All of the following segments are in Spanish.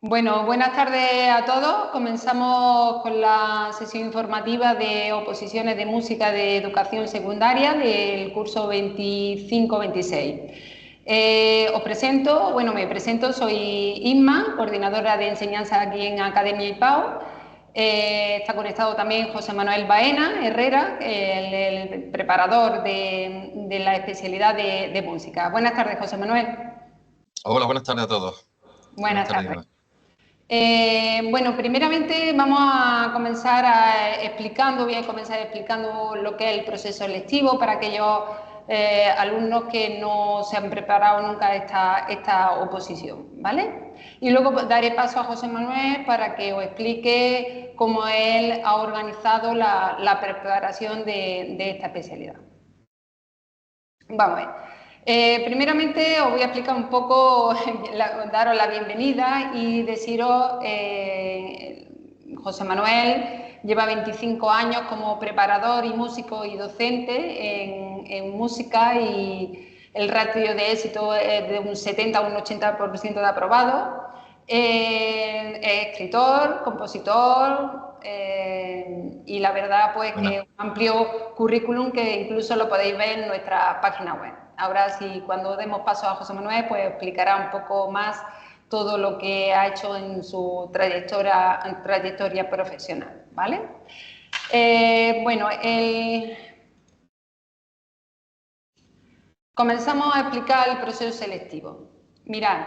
Bueno, buenas tardes a todos. Comenzamos con la sesión informativa de oposiciones de música de educación secundaria del curso 25-26. Me presento, soy Inma, coordinadora de enseñanza aquí en Academia IPAO. Está conectado también José Manuel Baena Herrera, el preparador de la especialidad de música. Buenas tardes, José Manuel. Hola, buenas tardes a todos. Buenas tardes. Primeramente vamos a comenzar voy a comenzar explicando lo que es el proceso selectivo para aquellos alumnos que no se han preparado nunca esta oposición, ¿vale? Y luego daré paso a José Manuel para que os explique cómo él ha organizado la preparación de esta especialidad. Vamos a ver. Primeramente os voy a explicar un poco, daros la bienvenida y deciros, José Manuel lleva 25 años como preparador y músico y docente en música y el ratio de éxito es de un 70 a un 80% de aprobado. Es escritor, compositor y la verdad pues que un amplio currículum que incluso lo podéis ver en nuestra página web. Ahora sí, cuando demos paso a José Manuel, pues explicará un poco más todo lo que ha hecho en su trayectoria profesional, ¿vale? Comenzamos a explicar el proceso selectivo. Mirad,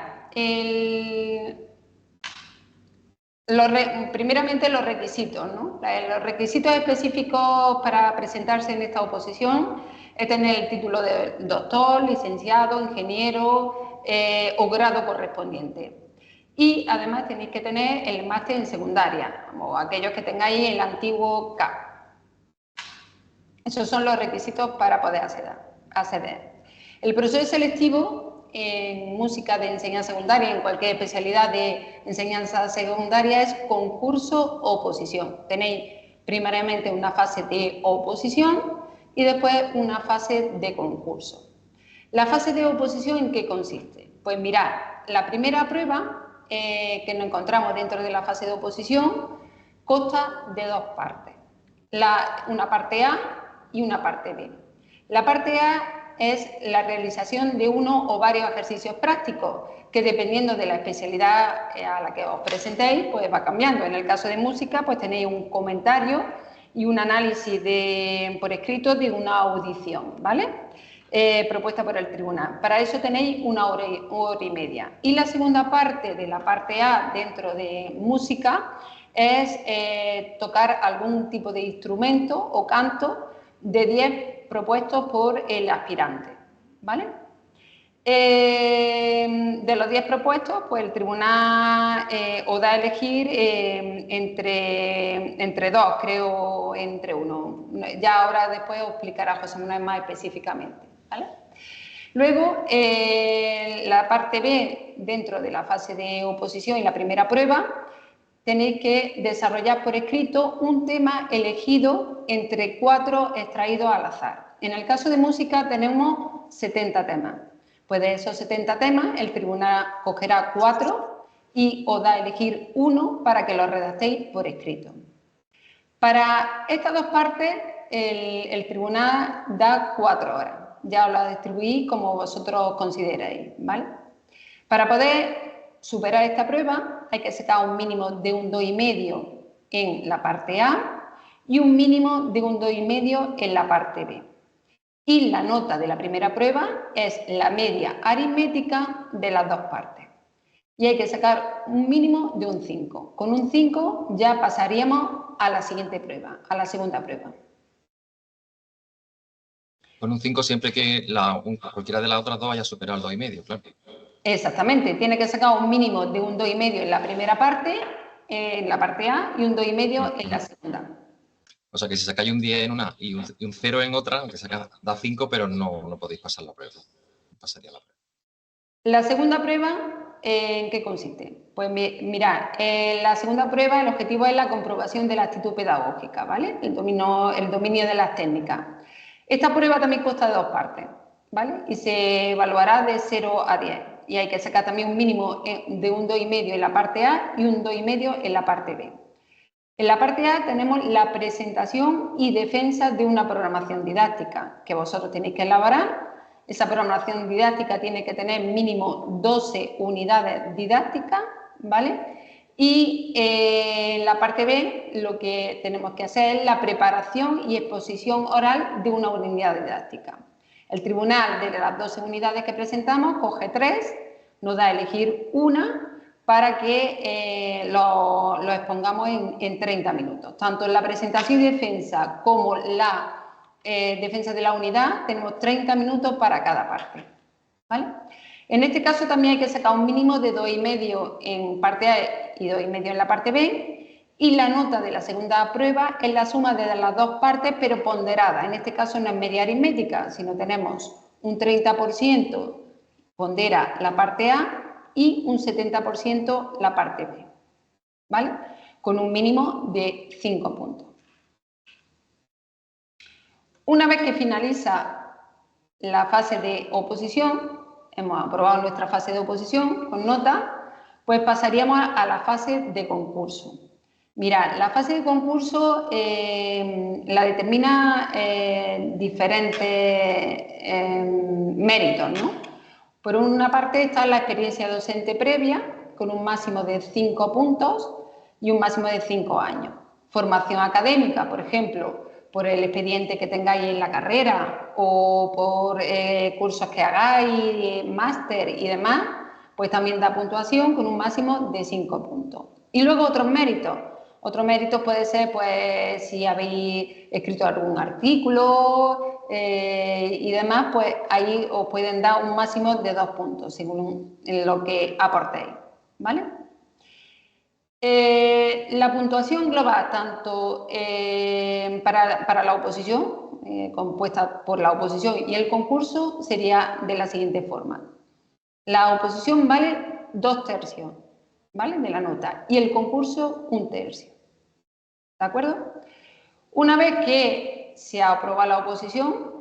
primeramente los requisitos, ¿no? Los requisitos específicos para presentarse en esta oposición es tener el título de doctor, licenciado, ingeniero o grado correspondiente. Y además tenéis que tener el máster en secundaria, o aquellos que tengáis el antiguo CAP. Esos son los requisitos para poder acceder. El proceso selectivo en música de enseñanza secundaria, en cualquier especialidad de enseñanza secundaria, es concurso-oposición. Tenéis primariamente una fase de oposición y después una fase de concurso. ¿La fase de oposición en qué consiste? Pues mirad, la primera prueba que nos encontramos dentro de la fase de oposición consta de dos partes. Una parte A y una parte B. La parte A es la realización de uno o varios ejercicios prácticos que dependiendo de la especialidad a la que os presentéis pues va cambiando. En el caso de música pues tenéis un comentario y un análisis por escrito de una audición, ¿vale? Propuesta por el tribunal. Para eso tenéis una hora y media. Y la segunda parte de la parte A dentro de música es tocar algún tipo de instrumento o canto de 10 propuestos por el aspirante, ¿vale? De los 10 propuestos, pues el tribunal os da a elegir entre dos, creo, entre uno. Ya ahora después os explicará José Manuel más específicamente, ¿vale? Luego, la parte B, dentro de la fase de oposición y la primera prueba, tenéis que desarrollar por escrito un tema elegido entre 4 extraídos al azar. En el caso de música tenemos 70 temas. Pues de esos 70 temas, el tribunal cogerá 4 y os da a elegir uno para que lo redactéis por escrito. Para estas dos partes, el tribunal da 4 horas. Ya os la distribuís como vosotros consideréis, ¿vale? Para poder superar esta prueba hay que sacar un mínimo de un 2,5 en la parte A y un mínimo de un 2,5 en la parte B. Y la nota de la primera prueba es la media aritmética de las dos partes. Y hay que sacar un mínimo de un 5. Con un 5 ya pasaríamos a la siguiente prueba, a la segunda prueba. Con un 5 siempre que cualquiera de las otras dos haya superado el 2,5, claro. Exactamente, tiene que sacar un mínimo de un 2,5 en la primera parte, en la parte A, y un 2,5 en la segunda. O sea que si sacáis un 10 en una y un 0 en otra, aunque da 5, pero no podéis pasar la prueba. No pasaría la prueba. La segunda prueba, ¿en qué consiste? Pues mirad, la segunda prueba, el objetivo es la comprobación de la actitud pedagógica, ¿vale? El dominio de las técnicas. Esta prueba también consta de dos partes, ¿vale? Y se evaluará de 0 a 10. y hay que sacar también un mínimo de un 2,5 en la parte A y un 2,5 en la parte B. En la parte A tenemos la presentación y defensa de una programación didáctica que vosotros tenéis que elaborar. Esa programación didáctica tiene que tener mínimo 12 unidades didácticas, ¿vale? Y en la parte B lo que tenemos que hacer es la preparación y exposición oral de una unidad didáctica. El tribunal, de las 12 unidades que presentamos, coge 3, nos da a elegir una para que lo expongamos en 30 minutos. Tanto en la presentación y defensa como la defensa de la unidad tenemos 30 minutos para cada parte, ¿vale? En este caso también hay que sacar un mínimo de 2,5 en parte A y 2,5 en la parte B, y la nota de la segunda prueba es la suma de las dos partes, pero ponderada. En este caso no es media aritmética, sino tenemos un 30% pondera la parte A y un 70% la parte B, ¿vale? Con un mínimo de 5 puntos. Una vez que finaliza la fase de oposición, hemos aprobado nuestra fase de oposición con nota, pues pasaríamos a la fase de concurso. Mirad, la fase de concurso la determina diferentes méritos, ¿no? Por una parte está la experiencia docente previa, con un máximo de 5 puntos y un máximo de 5 años. Formación académica, por ejemplo, por el expediente que tengáis en la carrera o por cursos que hagáis, máster y demás, pues también da puntuación con un máximo de 5 puntos. Y luego otros méritos. Otros méritos puede ser, pues, si habéis escrito algún artículo y demás, pues ahí os pueden dar un máximo de 2 puntos, según lo que aportéis, ¿vale? La puntuación global, tanto para la oposición, compuesta por la oposición y el concurso, sería de la siguiente forma. La oposición vale 2/3, ¿vale? De la nota, y el concurso 1/3. ¿De acuerdo? Una vez que se aprueba la oposición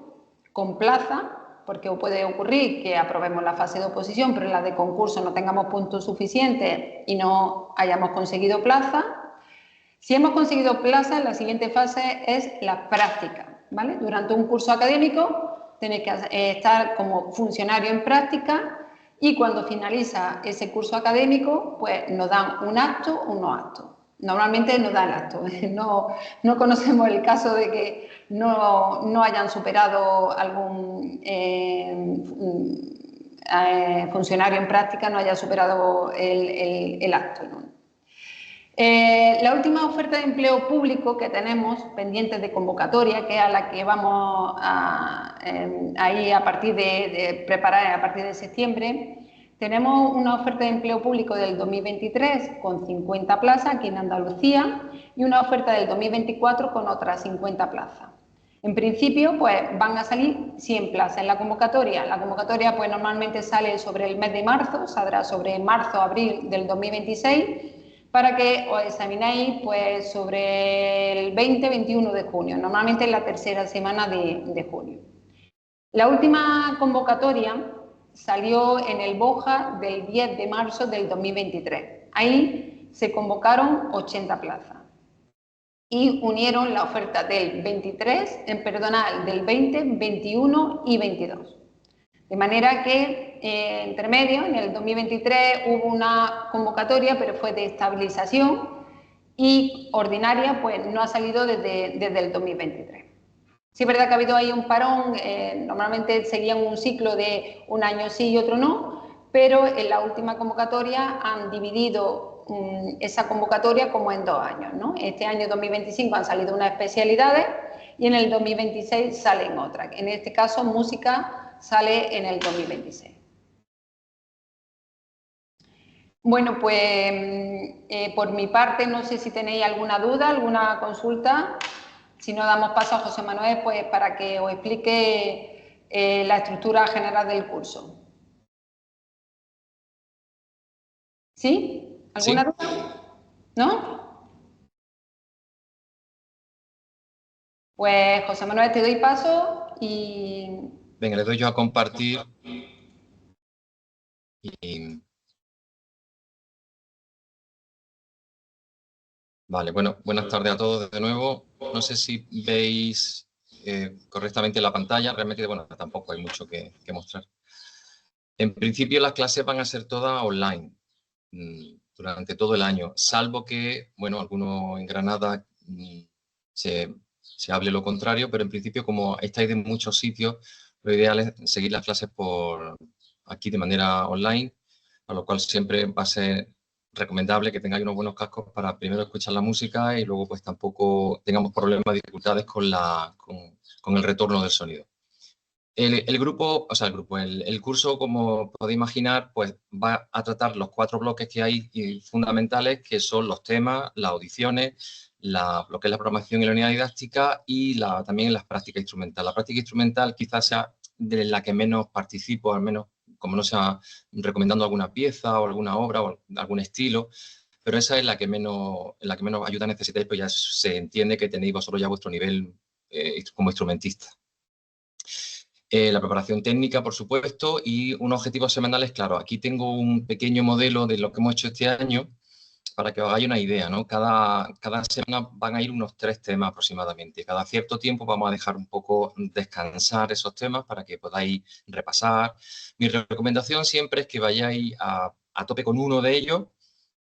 con plaza, porque puede ocurrir que aprobemos la fase de oposición, pero en la de concurso no tengamos puntos suficientes y no hayamos conseguido plaza. Si hemos conseguido plaza, la siguiente fase es la práctica, ¿vale? Durante un curso académico tenéis que estar como funcionario en práctica, y cuando finaliza ese curso académico, pues nos dan un acto o unos actos. Normalmente nos dan el acto, no conocemos el caso de que no hayan superado algún funcionario en práctica, no haya superado el acto, ¿no? La última oferta de empleo público que tenemos pendiente de convocatoria, que es a la que vamos a ir a partir de preparar a partir de septiembre, tenemos una oferta de empleo público del 2023 con 50 plazas aquí en Andalucía y una oferta del 2024 con otras 50 plazas. En principio, pues van a salir 100 plazas en la convocatoria. La convocatoria, pues normalmente sale sobre el mes de marzo, saldrá sobre marzo-abril del 2026, para que os examinéis pues, sobre el 20-21 de junio, normalmente en la tercera semana de junio. La última convocatoria salió en el BOJA del 10 de marzo del 2023. Ahí se convocaron 80 plazas y unieron la oferta del 23, del 20, 21 y 22. De manera que, entre medio, en el 2023 hubo una convocatoria, pero fue de estabilización, y ordinaria pues no ha salido desde el 2023. Sí es verdad que ha habido ahí un parón, normalmente seguían un ciclo de un año sí y otro no, pero en la última convocatoria han dividido esa convocatoria como en 2 años, ¿no? Este año 2025 han salido unas especialidades y en el 2026 salen otras. En este caso, música sale en el 2026. Bueno, pues por mi parte no sé si tenéis alguna duda, alguna consulta. Si no, damos paso a José Manuel pues, para que os explique la estructura general del curso. ¿Sí? ¿Alguna duda? ¿No? Pues José Manuel, te doy paso y... Venga, le doy yo a compartir. Y, vale, bueno, buenas tardes a todos de nuevo. No sé si veis correctamente la pantalla. Realmente, bueno, tampoco hay mucho que mostrar. En principio, las clases van a ser todas online durante todo el año, salvo que, bueno, algunos en Granada se hable lo contrario, pero en principio, como estáis en muchos sitios, lo ideal es seguir las clases por aquí de manera online, a lo cual siempre va a ser recomendable que tengáis unos buenos cascos para primero escuchar la música y luego pues tampoco tengamos problemas, dificultades con el retorno del sonido. El grupo, o sea, el curso, como podéis imaginar, pues va a tratar los 4 bloques que hay fundamentales, que son los temas, las audiciones, lo que es la programación y la unidad didáctica y también las prácticas instrumentales. La práctica instrumental quizás sea de la que menos participo, al menos como no sea recomendando alguna pieza o alguna obra o algún estilo, pero esa es la que menos ayuda necesitáis, pues ya se entiende que tenéis vosotros ya vuestro nivel como instrumentista. La preparación técnica, por supuesto, y unos objetivos semanales, claro. Aquí tengo un pequeño modelo de lo que hemos hecho este año para que os hagáis una idea, ¿no? Cada semana van a ir unos 3 temas aproximadamente. Cada cierto tiempo vamos a dejar un poco descansar esos temas para que podáis repasar. Mi recomendación siempre es que vayáis a tope con uno de ellos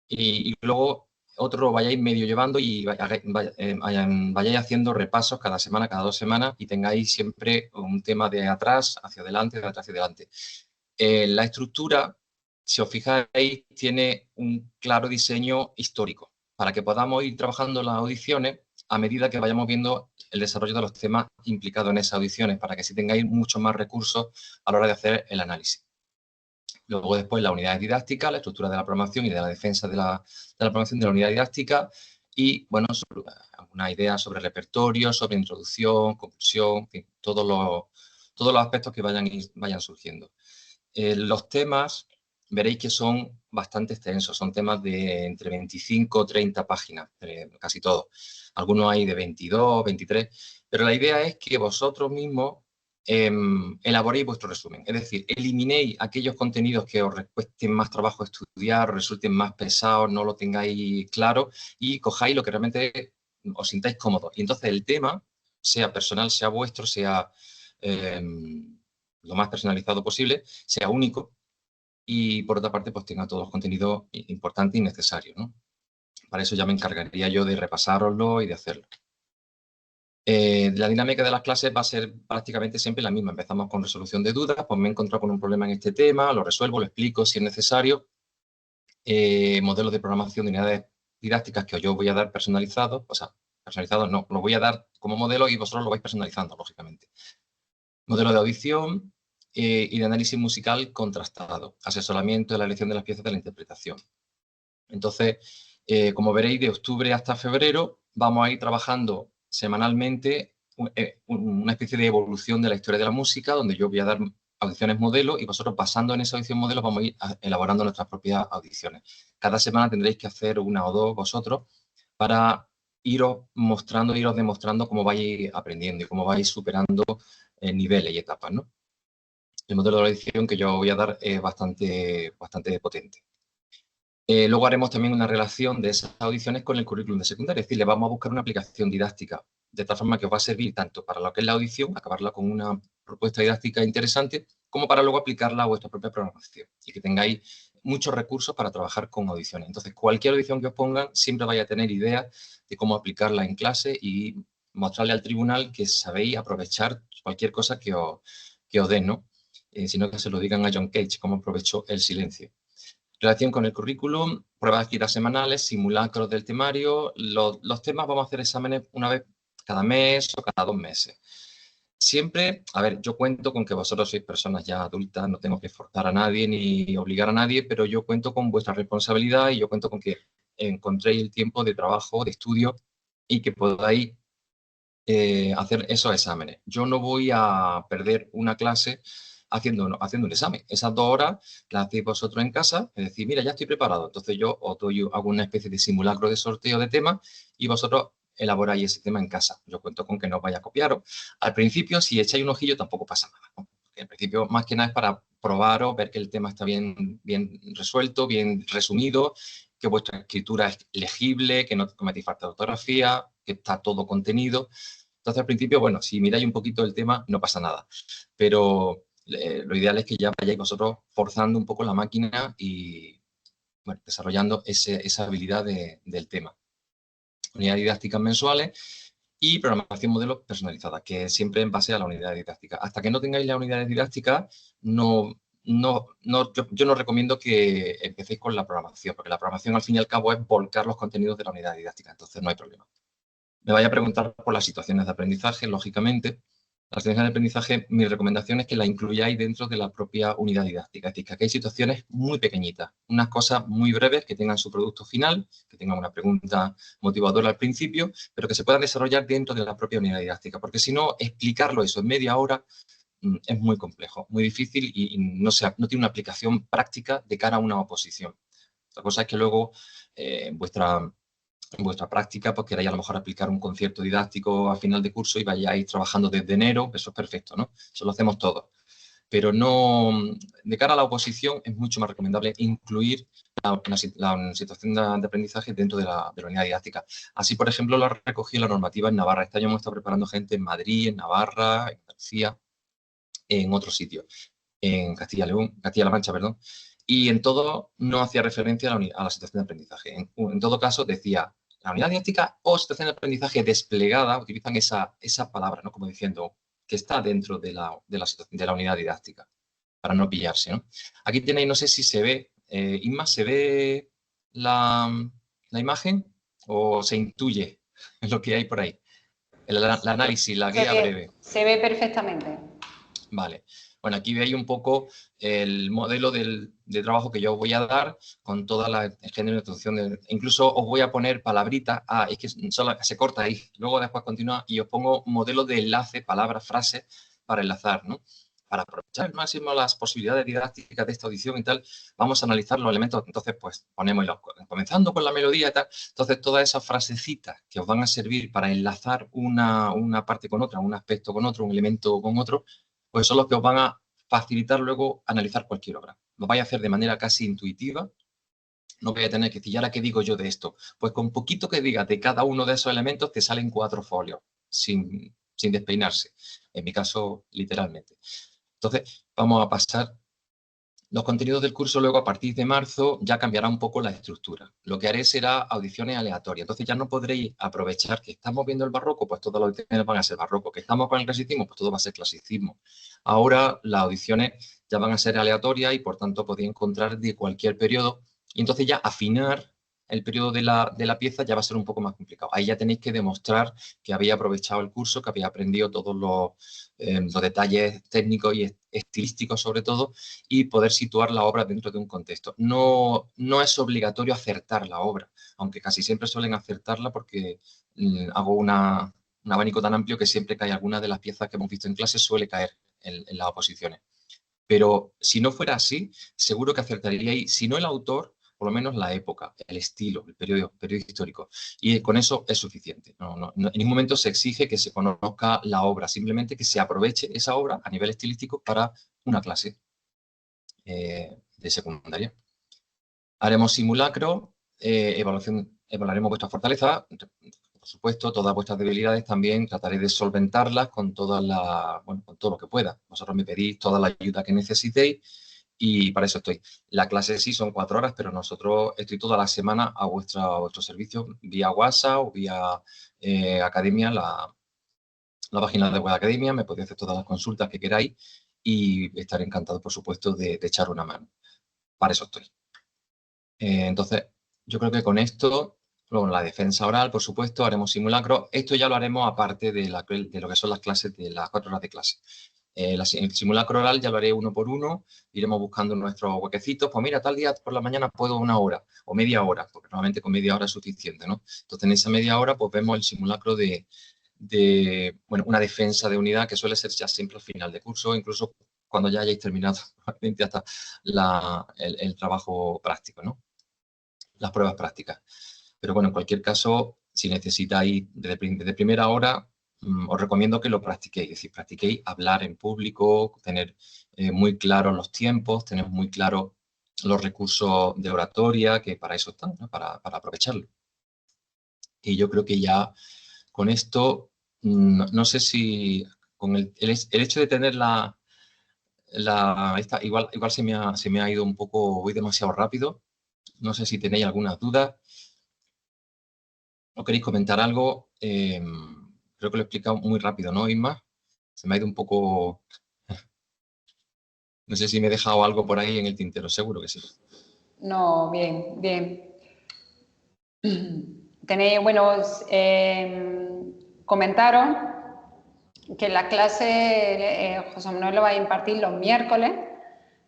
y luego otro lo vayáis medio llevando y vayáis haciendo repasos cada semana, cada 2 semanas y tengáis siempre un tema de atrás hacia adelante, de atrás hacia adelante. La estructura, si os fijáis, tiene un claro diseño histórico para que podamos ir trabajando las audiciones a medida que vayamos viendo el desarrollo de los temas implicados en esas audiciones, para que así tengáis muchos más recursos a la hora de hacer el análisis. Luego después la unidad didáctica, la estructura de la programación y de la defensa de la programación de la unidad didáctica y, bueno, algunas ideas sobre repertorio, sobre introducción, conclusión, en fin, todos los aspectos que vayan surgiendo. Los temas, veréis que son bastante extensos, son temas de entre 25 o 30 páginas, casi todos. Algunos hay de 22, 23, pero la idea es que vosotros mismos elaboréis vuestro resumen. Es decir, eliminéis aquellos contenidos que os cuesten más trabajo estudiar, os resulten más pesados, no lo tengáis claro y cojáis lo que realmente os sintáis cómodos. Y entonces el tema, sea personal, sea vuestro, sea lo más personalizado posible, sea único y por otra parte pues tenga todos los contenidos importantes y necesarios, ¿no? Para eso ya me encargaría yo de repasároslo y de hacerlo. La dinámica de las clases va a ser prácticamente siempre la misma. Empezamos con resolución de dudas, pues me he encontrado con un problema en este tema, lo resuelvo, lo explico si es necesario. Modelos de programación de unidades didácticas que yo voy a dar personalizados, o sea, personalizados no, los voy a dar como modelo y vosotros lo vais personalizando, lógicamente. Modelo de audición y de análisis musical contrastado, asesoramiento de la elección de las piezas de la interpretación. Entonces, como veréis, de octubre hasta febrero vamos a ir trabajando semanalmente una especie de evolución de la historia de la música, donde yo voy a dar audiciones modelo y vosotros basando en esa audición modelo vamos a ir elaborando nuestras propias audiciones. Cada semana tendréis que hacer una o dos vosotros para iros demostrando cómo vais aprendiendo y cómo vais superando niveles y etapas, ¿no? El modelo de audición que yo voy a dar es bastante potente. Luego haremos también una relación de esas audiciones con el currículum de secundaria, es decir, le vamos a buscar una aplicación didáctica, de tal forma que os va a servir tanto para lo que es la audición, acabarla con una propuesta didáctica interesante, como para luego aplicarla a vuestra propia programación y que tengáis muchos recursos para trabajar con audiciones. Entonces, cualquier audición que os pongan, siempre vais a tener ideas de cómo aplicarla en clase y mostrarle al tribunal que sabéis aprovechar cualquier cosa que os den, ¿no? Sino que se lo digan a John Cage, cómo aprovechó el silencio. Relación con el currículum, pruebas escritas semanales, simulacros del temario. Los temas vamos a hacer exámenes una vez cada mes o cada 2 meses. Siempre, a ver, yo cuento con que vosotros sois personas ya adultas, no tengo que forzar a nadie ni obligar a nadie, pero yo cuento con vuestra responsabilidad y yo cuento con que encontréis el tiempo de trabajo, de estudio y que podáis hacer esos exámenes. Yo no voy a perder una clase haciendo un examen. Esas 2 horas las hacéis vosotros en casa, es decir, mira, ya estoy preparado. Entonces yo hago una especie de simulacro de sorteo de temas y vosotros elaboráis ese tema en casa. Yo cuento con que no os vaya a copiaros. Al principio, si echáis un ojillo, tampoco pasa nada, ¿no? que en principio más que nada es para probaros, ver que el tema está bien resuelto, bien resumido, que vuestra escritura es legible, que no cometéis falta de ortografía, que está todo contenido. Entonces, al principio, bueno, si miráis un poquito el tema, no pasa nada. Pero lo ideal es que ya vayáis vosotros forzando un poco la máquina y, bueno, desarrollando esa habilidad del tema. Unidades didácticas mensuales y programación modelos personalizada, que siempre en base a la unidad didáctica. Hasta que no tengáis las unidades didácticas, yo no recomiendo que empecéis con la programación, porque la programación al fin y al cabo es volcar los contenidos de la unidad didáctica, entonces no hay problema. Me vaya a preguntar por las situaciones de aprendizaje, lógicamente. Las situaciones de aprendizaje, mi recomendación es que las incluyáis dentro de la propia unidad didáctica. Es decir, que aquí hay situaciones muy pequeñitas, unas cosas muy breves que tengan su producto final, que tengan una pregunta motivadora al principio, pero que se puedan desarrollar dentro de la propia unidad didáctica. Porque si no, explicarlo eso en media hora es muy complejo, muy difícil y no tiene una aplicación práctica de cara a una oposición. Otra cosa es que luego en vuestra práctica, pues queráis a lo mejor aplicar un concierto didáctico a final de curso y vayáis trabajando desde enero, eso es perfecto, ¿no? Eso lo hacemos todos. Pero no, de cara a la oposición, es mucho más recomendable incluir la situación de aprendizaje dentro de la unidad didáctica. Así, por ejemplo, lo ha recogido la normativa en Navarra. Este año hemos estado preparando gente en Madrid, en Navarra, en Andalucía, en otros sitios, en Castilla-La Mancha, perdón. Y en todo no hacía referencia a la situación de aprendizaje. En todo caso, decía la unidad didáctica o situación de aprendizaje desplegada, utilizan esa palabra, ¿no? Como diciendo que está dentro de la unidad didáctica, para no pillarse, ¿no? Aquí tenéis, no sé si se ve, Inma, ¿se ve la imagen o se intuye lo que hay por ahí? El análisis, la guía breve. Se ve perfectamente. Vale. Bueno, aquí veis un poco el modelo de trabajo que yo os voy a dar con toda la género de introducción. Incluso os voy a poner palabritas. Es que solo se corta ahí. Luego después continúa y os pongo modelos de enlace, palabras, frases para enlazar, ¿no? Para aprovechar al máximo las posibilidades didácticas de esta audición y tal, vamos a analizar los elementos. Entonces, pues, ponemos comenzando con la melodía y tal. Entonces, todas esas frasecitas que os van a servir para enlazar una parte con otra, un aspecto con otro, un elemento con otro, pues son los que os van a facilitar luego analizar cualquier obra. Lo vais a hacer de manera casi intuitiva. No voy a tener que decir, ¿y ahora qué digo yo de esto? Pues con poquito que digas de cada uno de esos elementos te salen 4 folios, sin despeinarse. En mi caso, literalmente. Entonces, vamos a pasar. Los contenidos del curso luego a partir de marzo ya cambiará un poco la estructura. Lo que haré será audiciones aleatorias. Entonces ya no podréis aprovechar que estamos viendo el barroco, pues todas las audiciones van a ser barroco. Que estamos con el clasicismo, pues todo va a ser clasicismo. Ahora las audiciones ya van a ser aleatorias y por tanto podéis encontrar de cualquier periodo. Y entonces ya afinar el periodo de la pieza ya va a ser un poco más complicado. Ahí ya tenéis que demostrar que habéis aprovechado el curso, que habéis aprendido todos los detalles técnicos y estilísticos sobre todo, y poder situar la obra dentro de un contexto. No es obligatorio acertar la obra, aunque casi siempre suelen acertarla porque hago un abanico tan amplio que siempre que hay alguna de las piezas que hemos visto en clase suele caer en las oposiciones. Pero si no fuera así, seguro que acertaríais, si no el autor, por lo menos la época, el estilo, el periodo histórico. Y con eso es suficiente. En ningún momento se exige que se conozca la obra, simplemente que se aproveche esa obra a nivel estilístico para una clase de secundaria. Haremos simulacro, evaluaremos vuestra fortaleza, por supuesto, todas vuestras debilidades también trataré de solventarlas con con todo lo que pueda. Vosotros me pedís toda la ayuda que necesitéis y para eso estoy. La clase sí son 4 horas, pero nosotros estoy toda la semana a vuestro servicio vía WhatsApp o vía Academia, la página de web Academia, me podéis hacer todas las consultas que queráis y estaré encantado, por supuesto, de echar una mano. Para eso estoy. Entonces, yo creo que con esto, luego la defensa oral, por supuesto, haremos simulacro. Esto ya lo haremos aparte de lo que son las clases, de las 4 horas de clase. El simulacro oral ya lo haré uno por uno, iremos buscando nuestros huequecitos. Pues mira, tal día por la mañana puedo 1 hora o media hora, porque normalmente con media hora es suficiente, ¿no? Entonces, en esa media hora, pues vemos el simulacro de una defensa de unidad que suele ser ya siempre al final de curso, incluso cuando ya hayáis terminado probablemente hasta el trabajo práctico, ¿no? Las pruebas prácticas. Pero bueno, en cualquier caso, si necesitáis desde primera hora, os recomiendo que lo practiquéis. Es decir, practiquéis hablar en público, tener muy claros los tiempos, tener muy claros los recursos de oratoria, que para eso están, ¿no? Para aprovecharlo. Y yo creo que ya con esto, no sé si con el hecho de tener igual se me ha ido un poco, voy demasiado rápido. No sé si tenéis algunas dudas o queréis comentar algo. Creo que lo he explicado muy rápido, ¿no, Isma? Se me ha ido un poco... No sé si me he dejado algo por ahí en el tintero, seguro que sí. No, bien, bien. Tenéis, bueno, comentaros que la clase José Manuel lo va a impartir los miércoles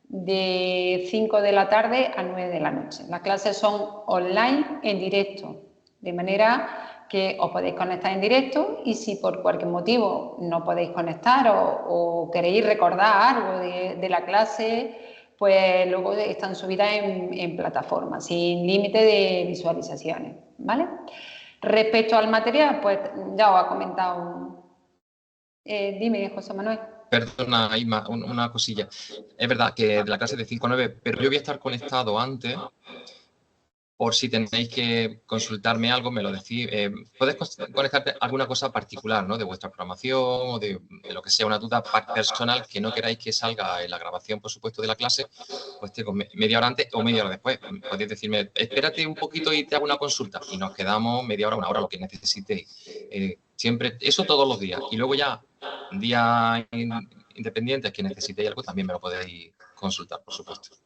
de 5 de la tarde a 9 de la noche. Las clases son online en directo, de manera que os podéis conectar en directo y si por cualquier motivo no podéis conectar o queréis recordar algo de la clase, pues luego están subidas en plataforma, sin límite de visualizaciones, ¿vale? Respecto al material, pues ya os ha comentado. Dime, José Manuel. Perdona, Isma, una cosilla. Es verdad que de la clase de 5 a 9, pero yo voy a estar conectado antes, por si tenéis que consultarme algo, me lo decís. Puedes conectarte a alguna cosa particular, ¿no? De vuestra programación o de lo que sea, una duda personal que no queráis que salga en la grabación, por supuesto, de la clase, pues tengo media hora antes o media hora después. Podéis decirme, espérate un poquito y te hago una consulta. Y nos quedamos media hora, una hora, lo que necesitéis. Siempre, eso todos los días. Y luego ya, días independientes que necesitéis algo, también me lo podéis consultar, por supuesto.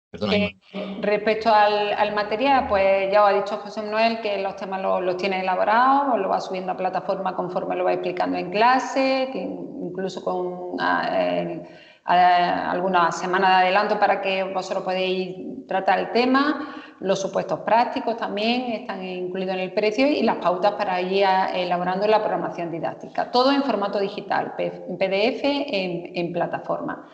Perdona, Isma. Respecto al material, pues ya os ha dicho José Manuel que los temas los tiene elaborados, os lo va subiendo a plataforma conforme lo va explicando en clase, incluso con algunas semanas de adelanto para que vosotros podéis tratar el tema. Los supuestos prácticos también están incluidos en el precio y las pautas para ir elaborando la programación didáctica. Todo en formato digital, en PDF, en plataforma.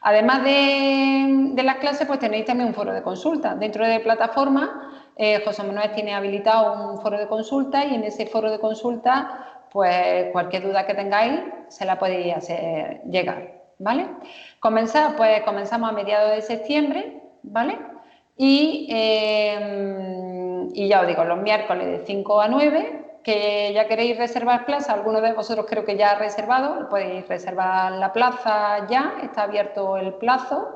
Además de las clases, pues tenéis también un foro de consulta. Dentro de plataforma, José Manuel tiene habilitado un foro de consulta y en ese foro de consulta, pues cualquier duda que tengáis, se la podéis hacer llegar, ¿vale? Comenzamos a mediados de septiembre, ¿vale? Y ya os digo, los miércoles de 5 a 9, que ya queréis reservar plaza, algunos de vosotros creo que ya ha reservado, podéis reservar la plaza ya, está abierto el plazo,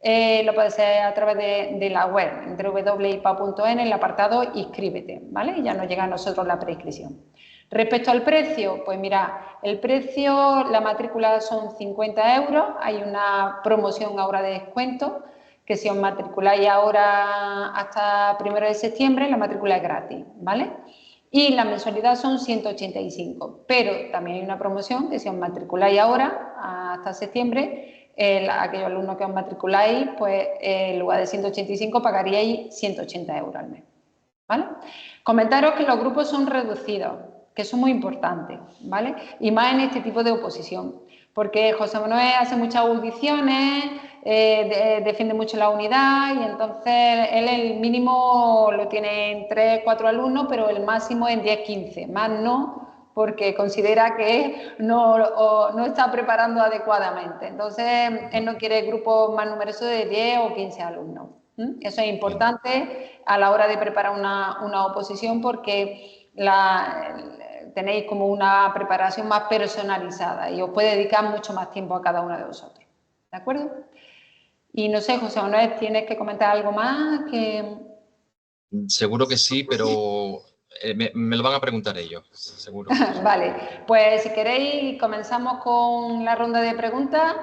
lo podéis hacer a través de la web, entre www.ipa.es en el apartado inscríbete, ¿vale? Y ya nos llega a nosotros la preinscripción. Respecto al precio, pues mira, el precio, la matrícula son 50 euros, hay una promoción ahora de descuento, que si os matriculáis ahora hasta 1 de septiembre, la matrícula es gratis, ¿vale? Y la mensualidad son 185, pero también hay una promoción que si os matriculáis ahora, hasta septiembre, aquellos alumnos que os matriculáis, pues en lugar de 185 pagaríais 180 euros al mes, ¿vale? Comentaros que los grupos son reducidos, que eso es muy importante, ¿vale? Y más en este tipo de oposición, porque José Manuel hace muchas audiciones, defiende mucho la unidad y entonces él el mínimo lo tiene en 3, 4 alumnos, pero el máximo en 10, 15, más no, porque considera que no está preparando adecuadamente. Entonces, él no quiere grupos más numerosos de 10 o 15 alumnos. Eso es importante a la hora de preparar una oposición porque tenéis como una preparación más personalizada y os puede dedicar mucho más tiempo a cada uno de vosotros. ¿De acuerdo? Y no sé, José Manuel, ¿tienes que comentar algo más? Seguro que sí, pero me lo van a preguntar ellos, seguro. Vale, pues si queréis comenzamos con la ronda de preguntas